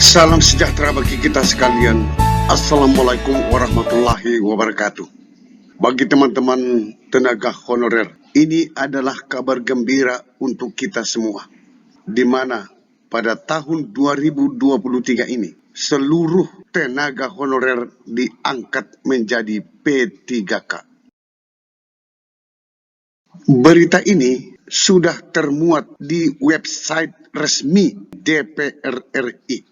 Salam sejahtera bagi kita sekalian. Assalamualaikum warahmatullahi wabarakatuh. Bagi teman-teman tenaga honorer, ini adalah kabar gembira untuk kita semua, di mana pada tahun 2023 ini seluruh tenaga honorer diangkat menjadi P3K. Berita ini sudah termuat di website resmi DPR RI,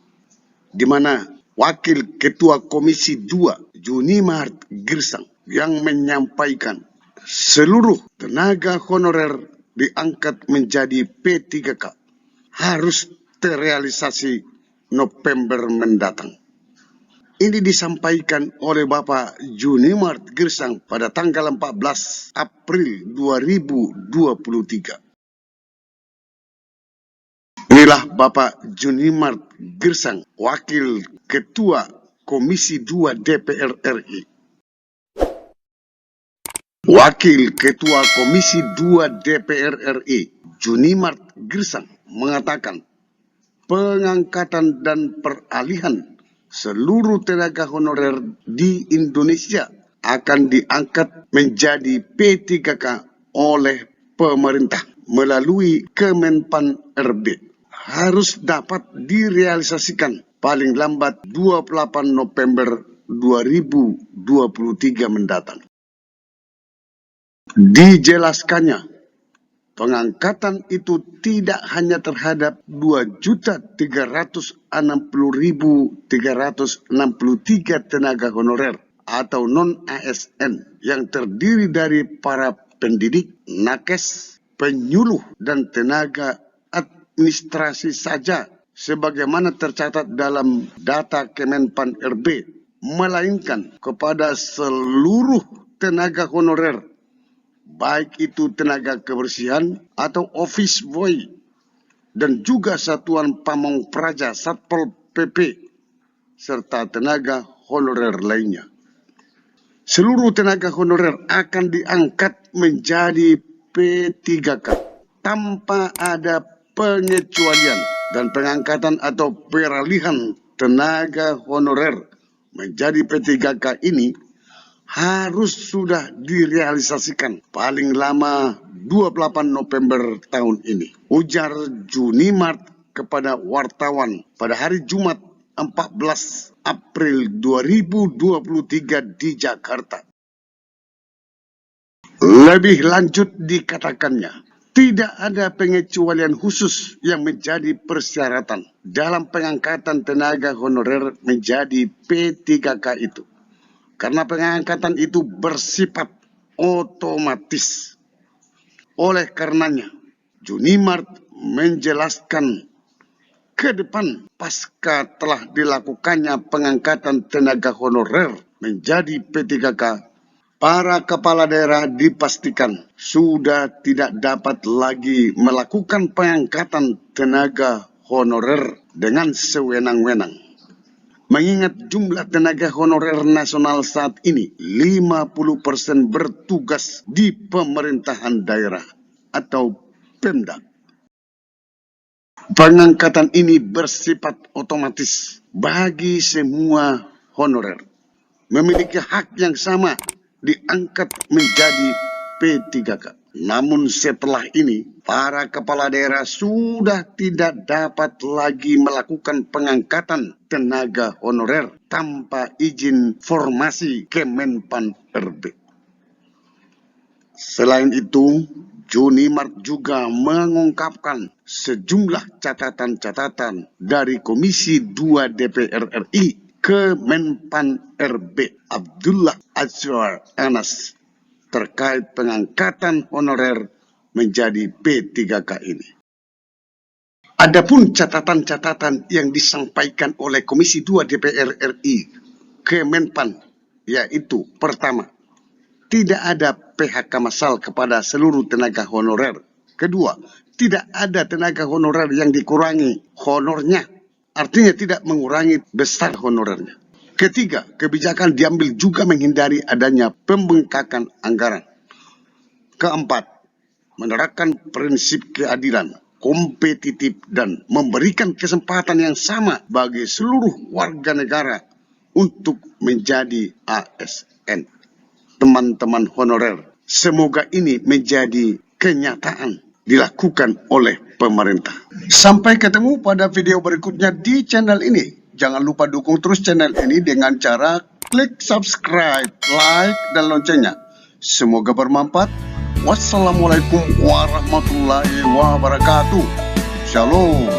di mana Wakil Ketua Komisi 2 Junimart Girsang yang menyampaikan seluruh tenaga honorer diangkat menjadi P3K harus terrealisasi November mendatang. Ini disampaikan oleh Bapak Junimart Girsang pada tanggal 14 April 2023. Inilah Bapak Junimart Girsang, Wakil Ketua Komisi 2 DPR RI. Wakil Ketua Komisi 2 DPR RI, Junimart Girsang, mengatakan pengangkatan dan peralihan seluruh tenaga honorer di Indonesia akan diangkat menjadi P3K oleh pemerintah melalui Kemenpan RB. Harus dapat direalisasikan paling lambat 28 November 2023 mendatang. Dijelaskannya, pengangkatan itu tidak hanya terhadap 2.360.363 tenaga honorer atau non-ASN yang terdiri dari para pendidik, nakes, penyuluh, dan tenaga administrasi saja sebagaimana tercatat dalam data Kemenpan RB, melainkan kepada seluruh tenaga honorer, baik itu tenaga kebersihan atau office boy, dan juga satuan pamong praja Satpol PP, serta tenaga honorer lainnya. Seluruh tenaga honorer akan diangkat menjadi P3K tanpa ada pengecualian, dan pengangkatan atau peralihan tenaga honorer menjadi P3K ini harus sudah direalisasikan paling lama 28 November tahun ini, ujar Junimart kepada wartawan pada hari Jumat 14 April 2023 di Jakarta. Lebih lanjut dikatakannya, tidak ada pengecualian khusus yang menjadi persyaratan dalam pengangkatan tenaga honorer menjadi P3K itu, karena pengangkatan itu bersifat otomatis. Oleh karenanya, Junimart menjelaskan ke depan pasca telah dilakukannya pengangkatan tenaga honorer menjadi P3K, para kepala daerah dipastikan sudah tidak dapat lagi melakukan pengangkatan tenaga honorer dengan sewenang-wenang. Mengingat jumlah tenaga honorer nasional saat ini 50% bertugas di pemerintahan daerah atau Pemda. Pengangkatan ini bersifat otomatis bagi semua honorer, memiliki hak yang sama diangkat menjadi P3K. Namun setelah ini, para kepala daerah sudah tidak dapat lagi melakukan pengangkatan tenaga honorer tanpa izin formasi Kemenpan RB. Selain itu, Junimart juga mengungkapkan sejumlah catatan-catatan dari Komisi 2 DPR RI Kemenpan RB Abdullah Azwar Anas terkait pengangkatan honorer menjadi P3K ini. Adapun catatan-catatan yang disampaikan oleh Komisi 2 DPR RI Kemenpan, yaitu pertama, tidak ada PHK massal kepada seluruh tenaga honorer. Kedua, tidak ada tenaga honorer yang dikurangi honornya, artinya tidak mengurangi besar honorernya. Ketiga, kebijakan diambil juga menghindari adanya pembengkakan anggaran. Keempat, menerapkan prinsip keadilan kompetitif, dan memberikan kesempatan yang sama bagi seluruh warga negara untuk menjadi ASN. Teman-teman honorer, semoga ini menjadi kenyataan dilakukan oleh pemerintah. Sampai ketemu pada video berikutnya di channel ini. Jangan lupa dukung terus channel ini dengan cara klik subscribe, like, dan loncengnya. Semoga bermanfaat. Wassalamualaikum warahmatullahi wabarakatuh. Shalom.